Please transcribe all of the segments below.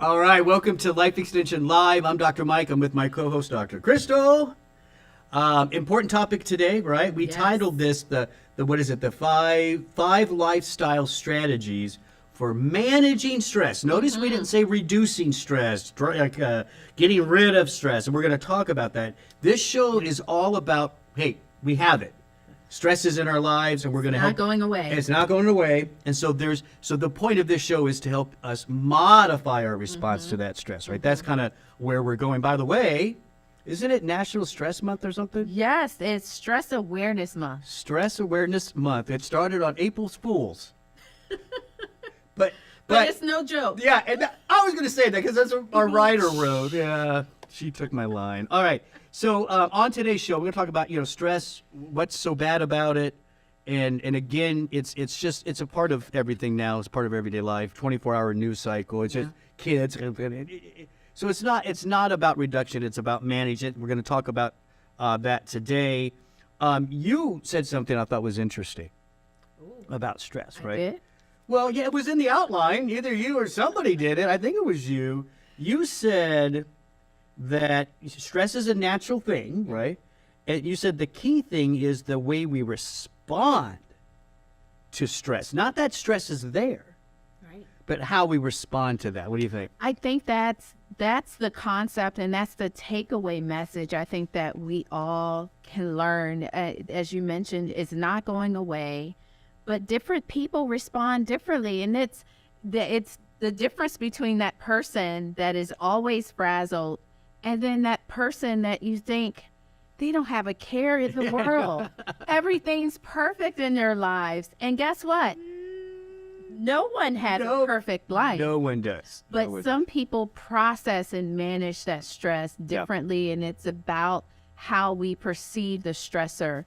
All right, welcome to Life Extension Live. I'm Dr. Mike. I'm with my co-host, Dr. Crystal. Important topic today, right? We titled this the what is it? The five lifestyle strategies for managing stress. Notice we didn't say reducing stress, getting rid of stress, and we're going to talk about that. This show is all about, hey, we have it. Stress is in our lives, and we're going to help. Not going away. It's not going away, and so the point of this show is to help us modify our response to that stress, right? That's kind of where we're going. By the way, isn't it National Stress Month or something? Yes, it's Stress Awareness Month. Stress Awareness Month. It started on April Fools. but it's no joke. yeah, and I was going to say that because that's what our writer wrote. Yeah, she took my line. All right. So on today's show, we're going to talk about, stress, what's so bad about it. And again, it's a part of everything now. It's part of everyday life, 24-hour news cycle. It's just kids. So it's not about reduction. It's about management. We're going to talk about that today. You said something I thought was interesting about stress, right? I did? Well, yeah, it was in the outline. Either you or somebody did it. I think it was you. You said that stress is a natural thing, right? And you said the key thing is the way we respond to stress. Not that stress is there, Right. but how we respond to that. What do you think? I think that's the concept, and that's the takeaway message I think that we all can learn. As you mentioned, it's not going away, but different people respond differently. And it's the difference between that person that is always frazzled and then that person that you think they don't have a care in the world. Everything's perfect in their lives. And guess what? No one has a perfect life. No one does. But some people process and manage that stress differently, and it's about how we perceive the stressor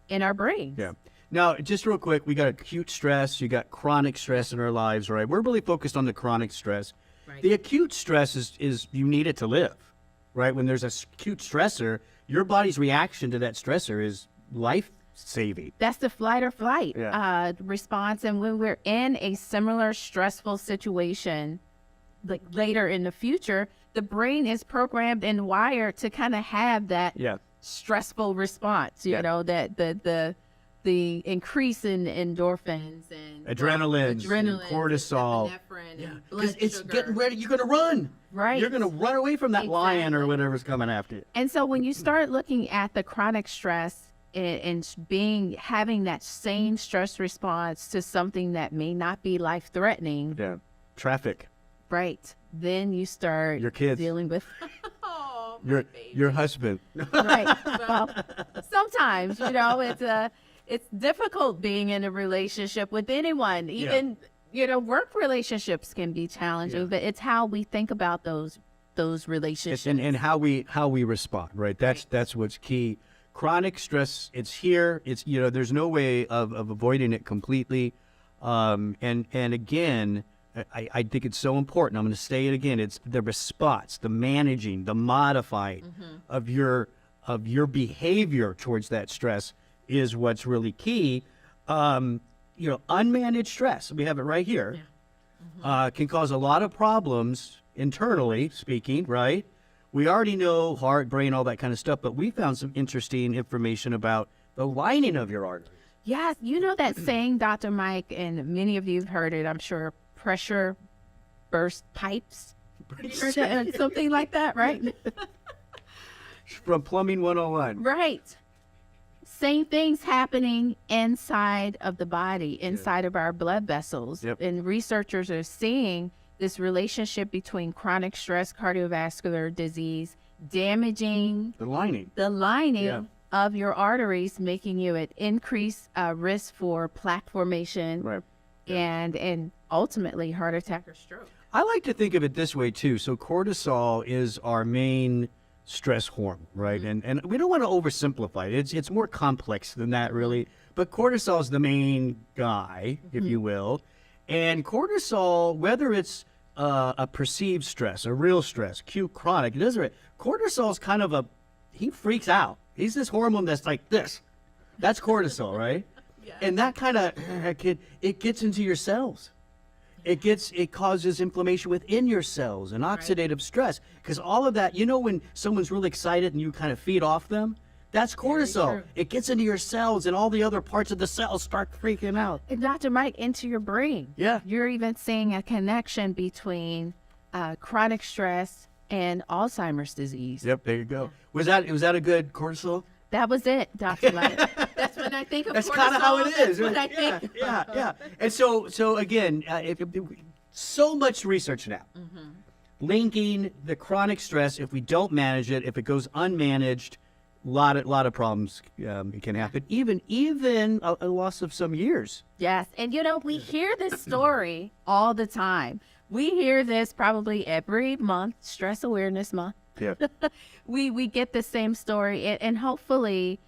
in our brains. Yeah. Now, just real quick, we got acute stress, you got chronic stress in our lives, right? We're really focused on the chronic stress. Right. The acute stress is you need it to live, right? When there's a acute stressor, your body's reaction to that stressor is life-saving. That's the flight or flight response. And when we're in a similar stressful situation, like later in the future, the brain is programmed and wired to kind of have that stressful response, you know, that the increase in endorphins and adrenaline, cortisol. Because it's getting ready. You're going to run. Right. You're going to run away from that lion or whatever's coming after you. And so when you start looking at the chronic stress and having that same stress response to something that may not be life-threatening. Yeah. Traffic. Right. Then you start your kids dealing with your husband. Right. Well, sometimes, it's difficult being in a relationship with anyone. Even, work relationships can be challenging, but it's how we think about those relationships. And how we respond, right? That's what's key. Chronic stress, it's here. It's, there's no way of avoiding it completely. And again, I think it's so important. I'm going to say it again. It's the response, the managing, the modifying of your behavior towards that stress is what's really key. Unmanaged stress, we have it right here, can cause a lot of problems internally speaking, right? We already know heart, brain, all that kind of stuff, but we found some interesting information about the lining of your arteries. Yes, you know that saying, Dr. Mike, and many of you have heard it, I'm sure, pressure burst pipes? Something like that, right? From Plumbing 101. Right. Same things happening inside of the body, inside of our blood vessels. Yep. And researchers are seeing this relationship between chronic stress, cardiovascular disease, damaging the lining of your arteries, making you at increased risk for plaque formation and ultimately heart attack or stroke. I like to think of it this way too. So cortisol is our main stress hormone, right? And we don't want to oversimplify it. It's more complex than that, really. But cortisol is the main guy, if you will. And cortisol, whether it's a perceived stress, a real stress, acute, chronic, it doesn't. Cortisol is kind of he freaks out. He's this hormone that's like this. That's cortisol, right? And that kind of it gets into your cells. It causes inflammation within your cells and oxidative stress, because all of that, when someone's really excited and you kind of feed off them, that's cortisol. true. It gets into your cells and all the other parts of the cells start freaking out. And Dr. Mike, into your brain. Yeah. You're even seeing a connection between chronic stress and Alzheimer's disease. Yep, there you go. Was that a good cortisol? That was it, Dr. Mike. That's when I think of That's cortisol. kind of how it is. That's what I yeah, think. yeah. And so again, so much research now linking the chronic stress. If we don't manage it, if it goes unmanaged, lot of problems can happen. Even a loss of some years. Yes. And we hear this story all the time. We hear this probably every month, Stress Awareness Month. Yeah. We get the same story, and hopefully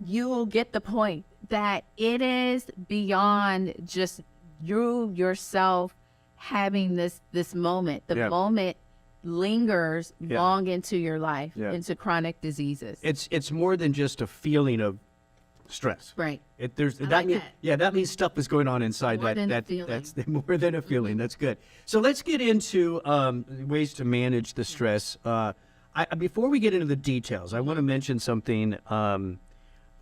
you'll get the point that it is beyond just you yourself having this moment. The moment lingers long into your life, into chronic diseases. It's more than just a feeling of stress. Right. That means stuff is going on inside More than a that's feeling. more than a feeling. That's good. So let's get into ways to manage the stress. Before we get into the details, I want to mention something. Go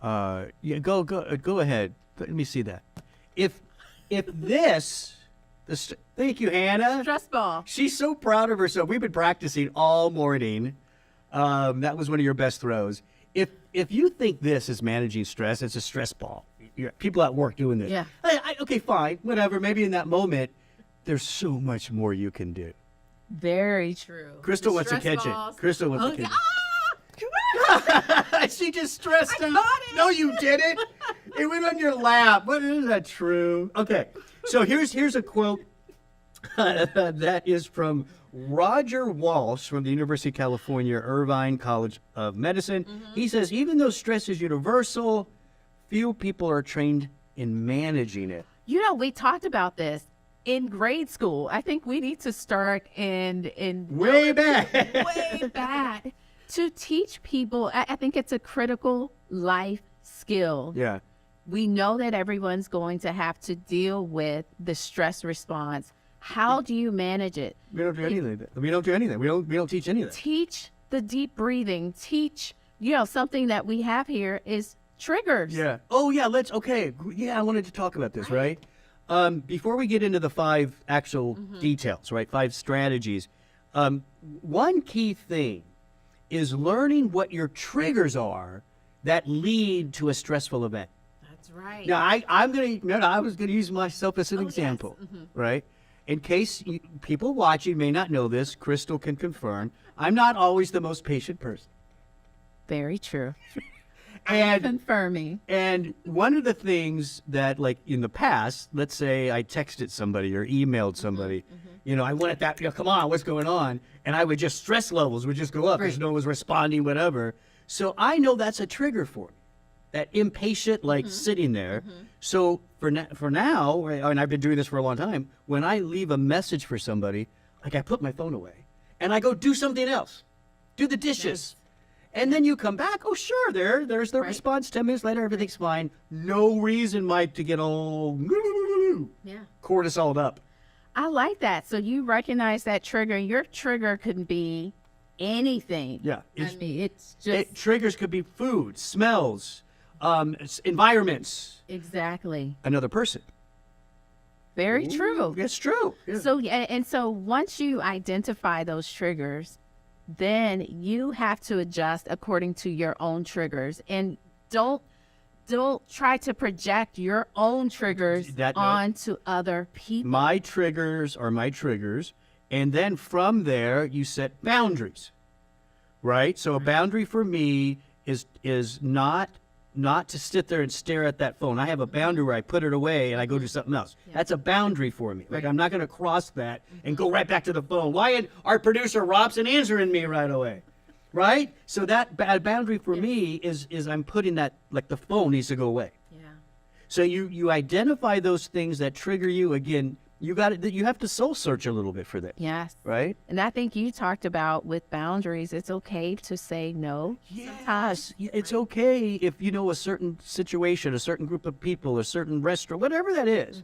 ahead. Let me see that. Thank you, Hannah. Stress ball. She's so proud of herself. We've been practicing all morning. That was one of your best throws. If you think this is managing stress, it's a stress ball. People at work doing this. Yeah. Okay, fine, whatever. Maybe in that moment, there's so much more you can do. Very true. Crystal The wants the stress kitchen. balls. Crystal wants the Okay. kitchen. She just stressed out. caught it. No, you didn't. It went on your lap. What is that true? Okay, so here's a quote that is from Roger Walsh from the University of California, Irvine College of Medicine. He says, even though stress is universal, few people are trained in managing it. We talked about this in grade school. I think we need to start in Way back. way back to teach people. I think it's a critical life skill. Yeah. We know that everyone's going to have to deal with the stress response. How do you manage it? We don't do anything. We don't do anything. We don't teach anything. Teach the deep breathing. Teach, something that we have here is triggers. Yeah. Oh, yeah. Okay. Yeah, I wanted to talk about this, right? Before we get into the 5 actual details, right? 5 strategies. One key thing is learning what your triggers are that lead to a stressful event. That's right. Now, I was gonna use myself as an example, right? In case people watching may not know this, Crystal can confirm, I'm not always the most patient person. Very true. And Confirming. And one of the things that, like in the past, let's say I texted somebody or emailed somebody, I wanted that, come on, what's going on? And I would just, stress levels would just go up because no one was responding, whatever. So I know that's a trigger for me, that impatient, sitting there. So for now, and I've been doing this for a long time, when I leave a message for somebody, I put my phone away and I go do something else, do the dishes. Nice. And then you come back, oh, sure, there's the response. 10 minutes later, everything's fine. No reason, Mike, to get all cortisoled up. I like that. So you recognize that trigger. Your trigger could be anything. Yeah. It's just... triggers could be food, smells, environments. Exactly. Another person. Very true. It's true. Yeah. So once you identify those triggers, then you have to adjust according to your own triggers, and don't try to project your own triggers onto other people. My triggers are my triggers, and then from there you set boundaries, right? So a boundary for me is not to sit there and stare at that phone. I have a boundary where I put it away and I go do something else. Yeah. That's a boundary for me. Like, I'm not going to cross that and go right back to the phone. Why isn't our producer Robson answering me right away? Right? So that boundary for me is I'm putting that, like, the phone needs to go away. Yeah. So you identify those things that trigger you. Again, you have to soul search a little bit for that. Yes. Right? And I think you talked about with boundaries, it's okay to say no. Yes. It's okay if a certain situation, a certain group of people, a certain restaurant, whatever that is.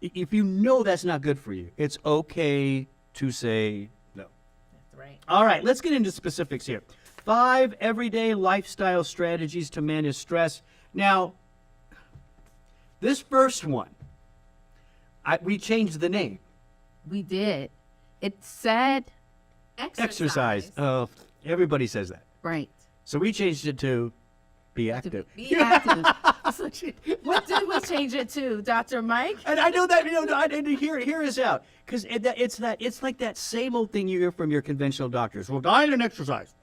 if you know that's not good for you, it's okay to say no. That's right. All right, let's get into specifics here. 5 everyday lifestyle strategies to manage stress. Now, this first one, we changed the name. We did. It said Exercise. Oh, everybody says that. Right. So we changed it to be active. Be active. What did we change it to, Dr. Mike? And I know that, I didn't hear us out. Because it's like that same old thing you hear from your conventional doctors. Well, diet and exercise.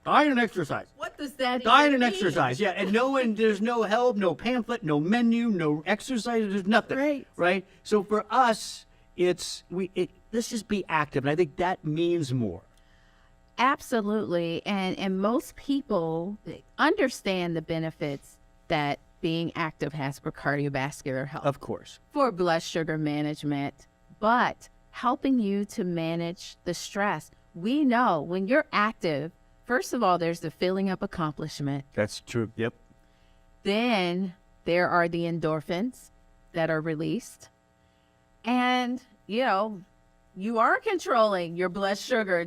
Diet and exercise. What does that Diet even and mean? exercise, yeah. And there's no help, no pamphlet, no menu, no exercise, there's nothing. Right. Right? So for us, let's just be active. And I think that means more. Absolutely. And most people understand the benefits that being active has for cardiovascular health, Of course. for blood sugar management, but helping you to manage the stress. We know when you're active, first of all, there's the feeling of accomplishment. That's true. Yep. Then there are the endorphins that are released. And, you are controlling your blood sugar.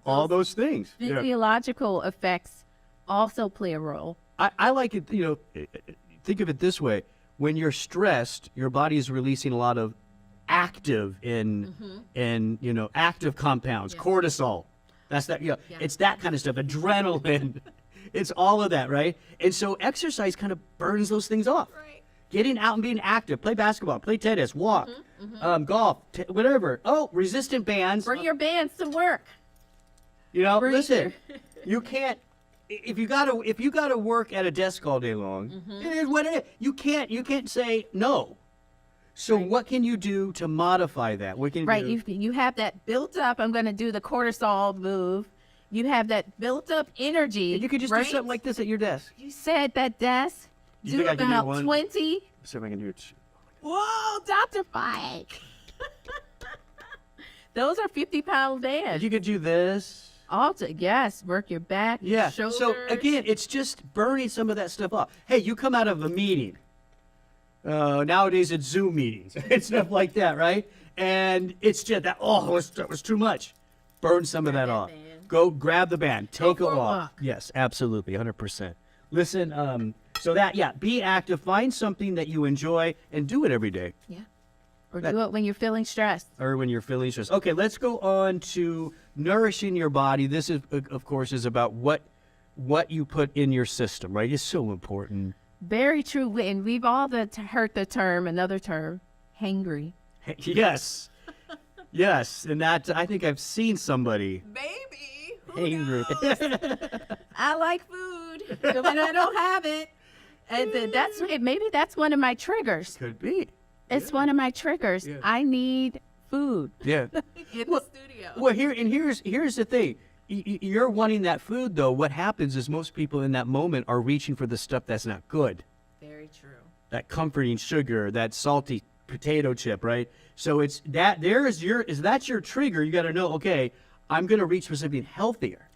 All those things. Yeah. Physiological effects also play a role. I like it, think of it this way. When you're stressed, your body is releasing a lot of active active compounds, cortisol. That's that, it's that kind of stuff, adrenaline. It's all of that, right? And so exercise kind of burns those things off. Right. Getting out and being active, play basketball, play tennis, walk, golf, whatever. Oh, resistant bands. Bring your bands to work. Bring Listen, you can't. If you gotta work at a desk all day long, it is what it is. You can't say no. So what can you do to modify that? What can you do? You have that built up. I'm going to do the cortisol move. You have that built up energy. And you could just do something like this at your desk. You said that desk. You Do think I can do about one? 20. See if I can do it. Whoa, Dr. Mike. Those are 50-pound bands. You could do this. Yes, work your back, Yeah. shoulders. So again, it's just burning some of that stuff off. Hey, you come out of a meeting. Nowadays it's Zoom meetings and stuff like that, right? And it's just that. That was too much. Burn some of that off. band. Go grab the band. Take for a a walk. walk. Yes, absolutely, 100%. Listen. Be active. Find something that you enjoy and do it every day. Yeah. Or do it when you're feeling stressed. Or when you're feeling stressed. Okay, let's go on to nourishing your body. This is, of course, is about what you put in your system, right? It's so important. Very true. And we've all heard the term, another term, hangry. Yes, yes, and that I think I've seen somebody Maybe. angry. I like food, but when I don't have it. And maybe that's one of my triggers. Could be. It's one of my triggers. Yeah. I need food Yeah. in the studio. Well, here's the thing. You're wanting that food, though. What happens is most people in that moment are reaching for the stuff that's not good. Very true. That comforting sugar, that salty potato chip, right? So it's that. That's your trigger. You got to know. Okay, I'm going to reach for something healthier.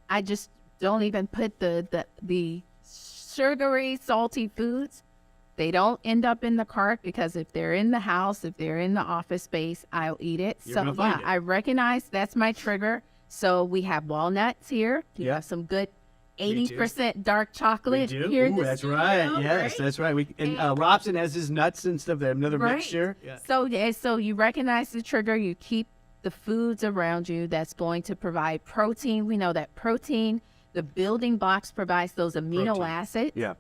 I just don't even put the sugary, salty foods. They don't end up in the cart because if they're in the house, if they're in the office space, I'll eat it. You're gonna find it. I recognize that's my trigger. So we have walnuts here. We Yeah. have some good We do. 80% dark chocolate We do. here in Ooh, the that's studio, right. Yes, right? that's right. And Robson has his nuts and stuff. They have another Right. mixture. Yeah. So you recognize the trigger. You keep the foods around you that's going to provide protein. We know that protein, the building blocks, provides those amino Protein. acids. Yeah.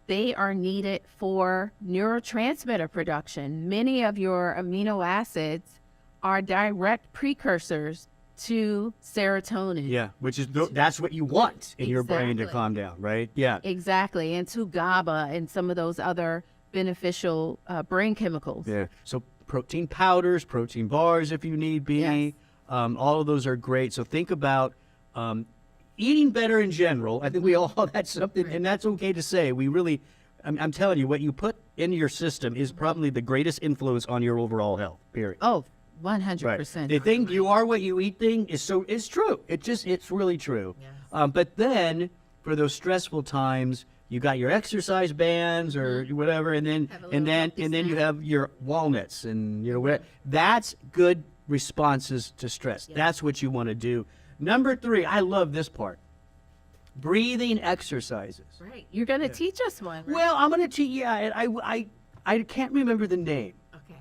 They are needed for neurotransmitter production. Many of your amino acids are direct precursors to serotonin. Yeah. Which is that's what you want in your brain to Exactly. calm down, right? Yeah. Exactly. And to GABA and some of those other beneficial brain chemicals. Yeah. So protein powders, protein bars, if you need be. Yes. All of those are great. So think about eating better in general. I think we all that's something, and that's okay to say. We really, I'm telling you, what you put into your system is probably the greatest influence on your overall health. Period. Oh, Right. 100%. The thing you are what you eat thing it's true. It's really true. Yes. But then for those stressful times, you got your exercise bands or whatever, and then Have a and little then healthy and then you snack. have your walnuts and whatever. That's good responses to stress. Yeah. That's what you want to do. Number 3, I love this part. Breathing exercises. Right. You're going to teach us one. Right? Well, I'm going to teach. Yeah, and I can't remember the name, Okay.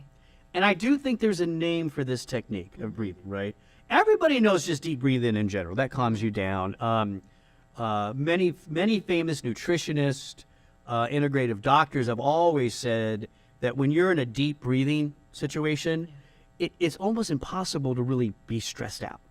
and I do think there's a name for this technique of breathing. Right? Everybody knows just deep breathing in general. That calms you down. Many famous nutritionists, integrative doctors have always said that when you're in a deep breathing situation, it's almost impossible to really be stressed out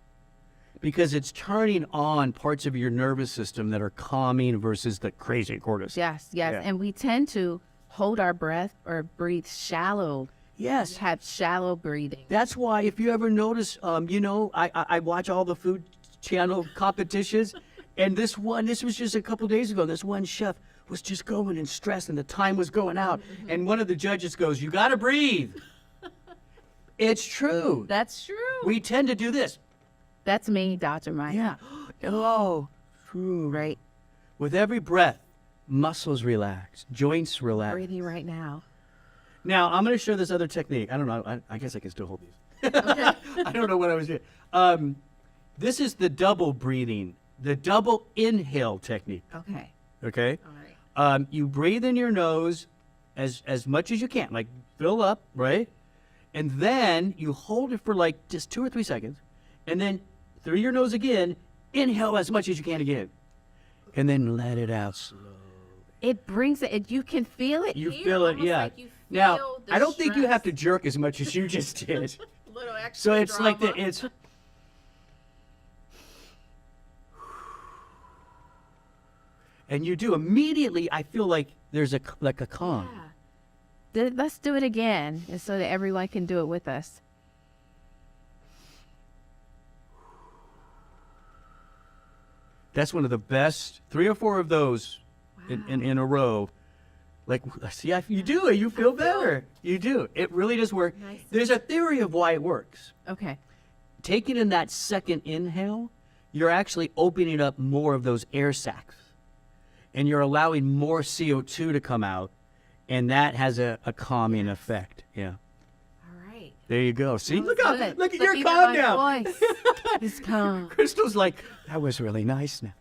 because it's turning on parts of your nervous system that are calming versus the crazy cortisol. Yes. Yeah. And we tend to hold our breath or breathe shallow. Yes. Have shallow breathing. That's why if you ever notice, I watch all the food channel competitions, and this was just a couple days ago. This one chef was just going in stress, and the time was going out, and one of the judges goes, "You got to breathe." It's true. That's true. We tend to do this. That's me, Dr. Mike. Yeah. Oh, true. Right. With every breath, muscles relax, joints relax. Breathing right now. Now, I'm going to show this other technique. I don't know. I guess I can still hold these. Okay. I don't know what I was doing. This is the double breathing, the double inhale technique. Okay. Okay? All right. You breathe in your nose as much as you can, like fill up, right? And then you hold it for like just 2 or 3 seconds. And then through your nose again, inhale as much as you can again. And then let it out slowly. It brings it. You can feel it. You here, feel it, almost yeah. like you Now, feel the I don't think you stress. have to jerk as much as you just did. Little extra So it's like drama. it's and you do immediately. I feel like there's a calm. Yeah. Let's do it again, and so that everyone can do it with us. That's one of the best. 3 or 4 of those in a row. Like, see, you do it. You feel better. You do. It really does work. Nice. There's a theory of why it works. Okay. Taking in that second inhale, you're actually opening up more of those air sacs. And you're allowing more CO2 to come out. And that has a calming effect. Yeah. All right. There you go. See, look Good. at your even calm my now. voice is calm. Crystal's like, that was really nice now.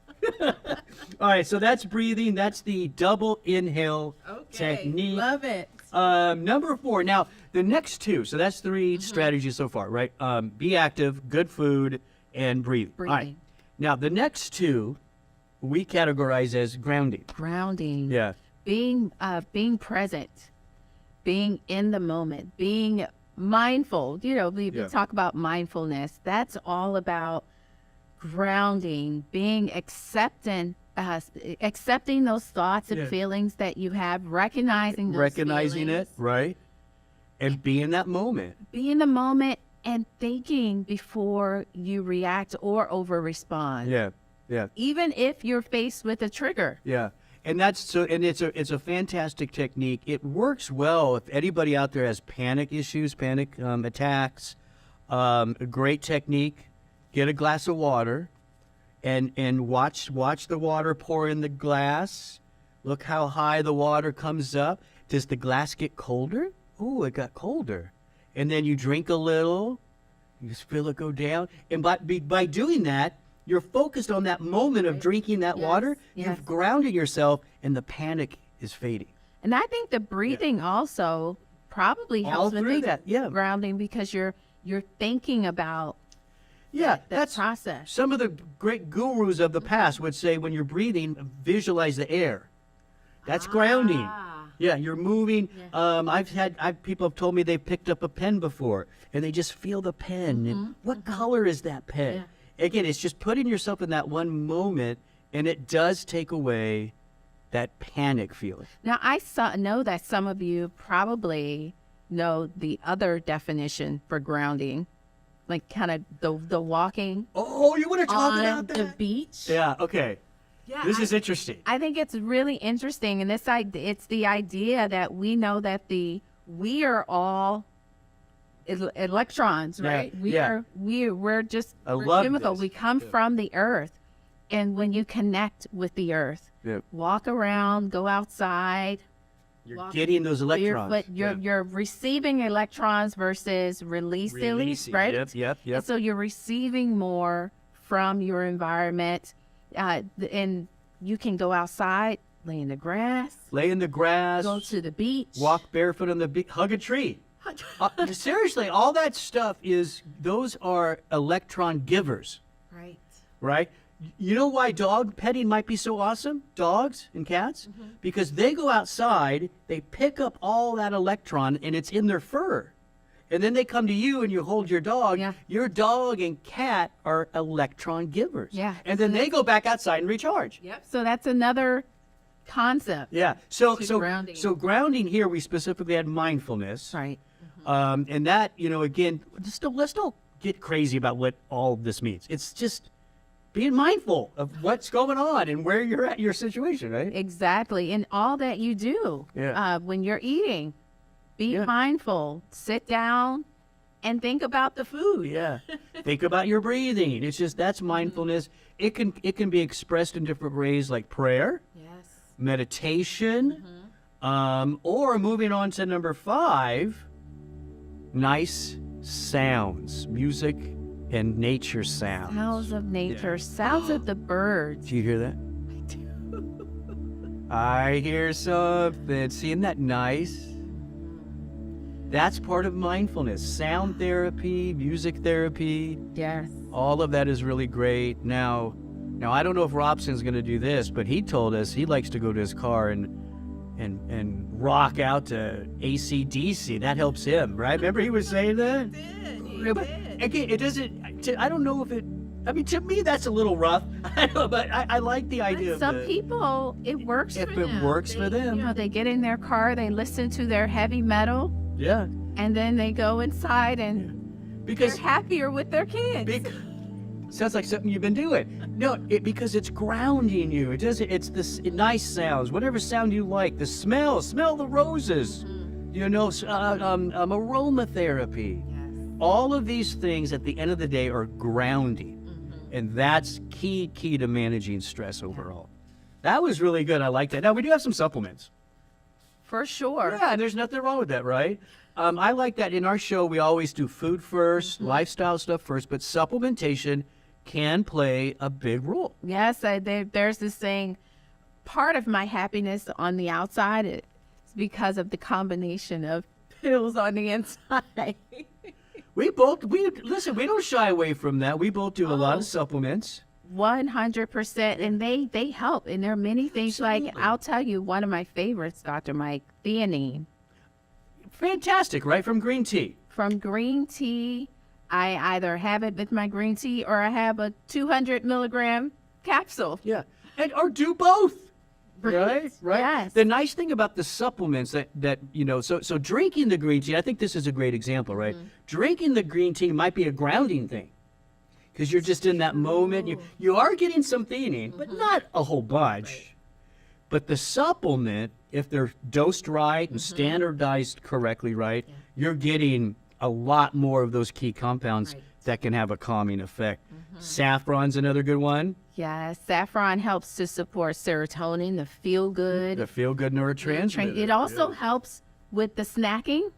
All right, so that's breathing. That's the double inhale technique. Love it. Number 4. Now, the next 2. So that's 3 strategies so far, right? Be active, good food, and breathe. All right. Breathing. Now, the next 2 we categorize as grounding. Grounding. Yeah. Being present, being in the moment, being mindful. We Yeah. talk about mindfulness. That's all about grounding, being accepting those thoughts and Yeah. feelings that you have, recognizing those Recognizing it, feelings, right? And be in that moment. be in the moment and thinking before you react or over respond. Yeah. Yeah. Even if you're faced with a trigger. Yeah. And it's a fantastic technique. It works well if anybody out there has panic issues, panic attacks. A great technique. Get a glass of water, and watch the water pour in the glass. Look how high the water comes up. Does the glass get colder? Ooh, it got colder. And then you drink a little. You just feel it go down. And by doing that, you're focused on that moment of drinking that Yes, water. yes. You've grounded yourself, and the panic is fading. And I think the breathing also probably All helps with through the that, yeah. grounding because you're thinking about Yeah, that that's process. some of the great gurus of the past would say when you're breathing, visualize the air. That's grounding. Ah. Yeah, you're moving. Yeah. People have told me they picked up a pen before, and they just feel the pen. And what color is that pen? Yeah. Again, it's just putting yourself in that one moment, and it does take away that panic feeling. Now, know that some of you probably know the other definition for grounding, like kind of the walking Oh, you want to talk on about the that? beach. Yeah. Okay. Yeah, This is interesting. I think it's really interesting, and it's the idea that we know that we are all electrons, Yeah, right? yeah. We're just I we're love chemical. this. We come Yeah. from the earth, And when you connect with the earth, Yep. walk around, go outside, You're walk getting those electrons. barefoot, you're receiving electrons versus releasing, right? Yep. And so you're receiving more from your environment, and you can go outside, lay in the grass, Lay in the grass. go to the beach, Walk barefoot on the beach. Hug a tree. Seriously, all that stuff those are electron givers, right? right? You know why dog petting might be so awesome? Dogs and cats? Because they go outside, they pick up all that electron, and it's in their fur. And then they come to you and you hold your dog. Yeah. Your dog and cat are electron givers. Yeah. And then they go back outside and recharge. Yep. So that's another concept. Yeah. So grounding. so grounding here, we specifically had mindfulness. Right. And that, again, let's don't get crazy about what all of this means. It's just being mindful of what's going on and where you're at, your situation, right? Exactly. And all that you do when you're eating, be mindful, sit down and think about the food. Yeah. Think about your breathing. It's just, that's mindfulness. It can be expressed in different ways, like prayer, Yes. meditation, or moving on to number 5, nice sounds, music and nature sounds. Sounds of nature, sounds of the birds. Do you hear that? I hear something. See, isn't that nice? That's part of mindfulness. Sound therapy, music therapy, Yes. all of that is really great. Now I don't know if Robson's going to do this, but he told us he likes to go to his car and rock out to AC/DC. That helps him, right? Remember he was saying that? He But again, it doesn't. I don't know if it. I mean, to me, that's a little rough. I know, but I like the idea of Some the, people, it works if for them. it works for them. They get in their car, they listen to their heavy metal, Yeah, and then they go inside and because they're happier with their kids. sounds like something you've been doing. No, because it's grounding you. It does. It's this nice sounds, whatever sound you like. The smell the roses. Aromatherapy. Yes. All of these things at the end of the day are grounding. And that's key to managing stress overall. That was really good. I like that. Now, we do have some supplements. For sure. Yeah, and there's nothing wrong with that, right? I like that in our show, we always do food first, lifestyle stuff first, but supplementation can play a big role. Yes, there's this saying, part of my happiness on the outside is because of the combination of pills on the inside. We listen, we don't shy away from that. We both do a lot of supplements. 100%. And they help. And there are many things Absolutely. like, I'll tell you one of my favorites, Dr. Mike, theanine. Fantastic, right? From green tea. From green tea, I either have it with my green tea or I have a 200 milligram capsule. Yeah. Or do both. Right? Yes. The nice thing about the supplements that so drinking the green tea, I think this is a great example, right? Drinking the green tea might be a grounding thing because you're just in that moment. You are getting some theanine, but not a whole bunch. Right. But the supplement, if they're dosed right and standardized correctly, right, you're getting a lot more of those key compounds Right. that can have a calming effect. Saffron's another good one. Yes, saffron helps to support serotonin, the feel good. The feel-good neurotransmitter. It also helps with the snacking.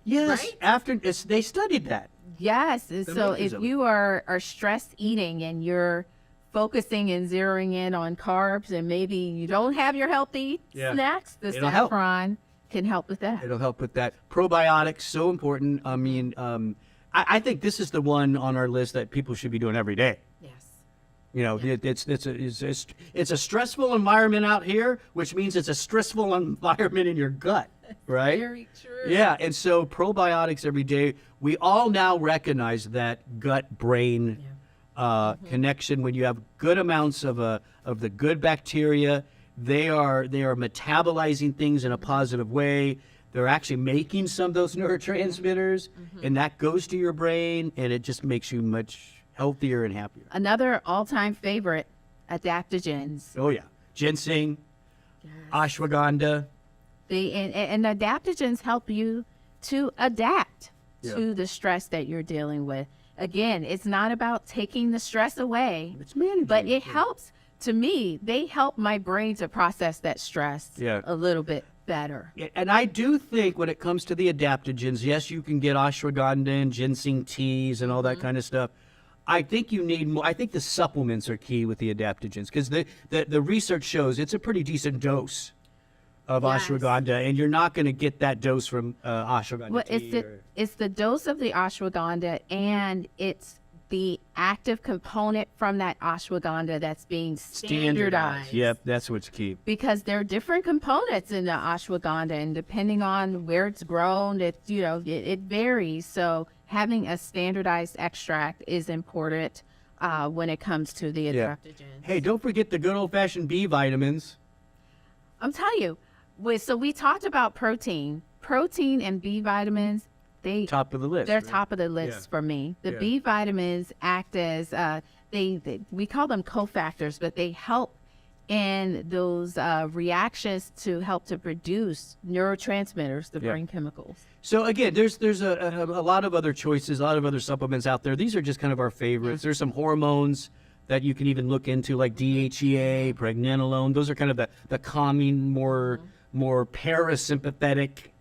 Yes, Right? they studied that. Yes, and so if mechanism. you are stress eating and you're focusing and zeroing in on carbs and maybe you don't have your healthy snacks, the It'll help. saffron can help with that. It'll help with that. Probiotics, so important. I mean, I think this is the one on our list that people should be doing every day. Yes. It's a stressful environment out here, which means it's a stressful environment in your gut, right? Very true. Yeah, and so probiotics every day. We all now recognize that gut-brain connection. When you have good amounts of the good bacteria, they are metabolizing things in a positive way. They're actually making some of those neurotransmitters, and that goes to your brain, and it just makes you much healthier and happier. Another all-time favorite, adaptogens. Oh yeah, ginseng, ashwagandha. And adaptogens help you to adapt Yeah. to the stress that you're dealing with. again, it's not about taking the stress away, It's managing. but it helps. To me, they help my brain to process that stress a little bit better. Yeah, and I do think when it comes to the adaptogens, yes, you can get ashwagandha and ginseng teas and all that kind of stuff. I think you need more. I think the supplements are key with the adaptogens because the research shows it's a pretty decent dose of ashwagandha, and you're not going to get that dose from ashwagandha Well, tea. it's the dose of the ashwagandha, and it's the active component from that ashwagandha that's being standardized. Yep, that's what's key. Because there are different components in the ashwagandha, and depending on where it's grown, it varies. So having a standardized extract is important when it comes to the adaptogens. Hey, don't forget the good old-fashioned B vitamins. I'm telling you, so we talked about protein and B vitamins. Top of the list. They're right? top of the list for me. The Yeah. B vitamins act as we call them cofactors, but they help in those reactions to help to produce neurotransmitters, the brain chemicals. So again, there's a lot of other choices, a lot of other supplements out there. These are just kind of our favorites. There's some hormones that you can even look into, like DHEA, pregnenolone. Those are kind of the calming, more parasympathetic,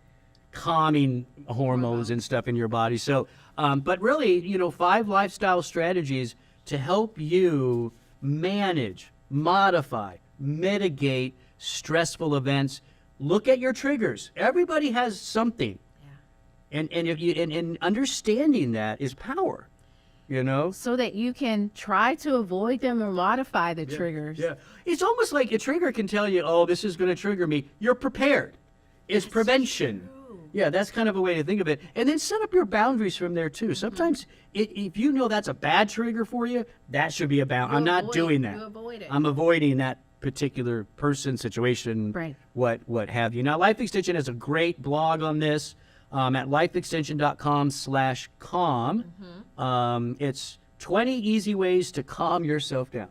calming hormones and stuff in your body. So, but really, 5 lifestyle strategies to help you manage, modify, mitigate stressful events. Look at your triggers. Everybody has something. And understanding that is power, So that you can try to avoid them or modify the triggers. Yeah. It's almost like a trigger can tell you, oh, this is going to trigger me. You're prepared. It's prevention. True. Yeah, that's kind of a way to think of it. And then set up your boundaries from there, too. Sometimes if you know that's a bad trigger for you, that should be a boundary. I'm not doing that. You avoid it. I'm avoiding that particular person, situation, Right. what have you. Now, Life Extension has a great blog on this at lifeextension.com/calm. It's 20 easy ways to calm yourself down.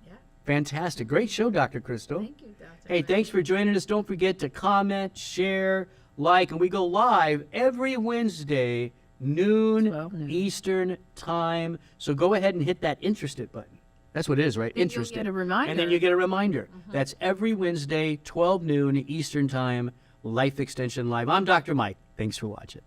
Yeah. Fantastic. Great show, Dr. Crystal. Thank you, Dr. Hey, thanks for joining us. Don't forget to comment, share, like, and we go live every Wednesday, 12 noon. Eastern time. So go ahead and hit that interested button. That's what it is, right? And you'll Interested. get a reminder. And then you get a reminder. That's every Wednesday, 12 noon Eastern time, Life Extension Live. I'm Dr. Mike. Thanks for watching.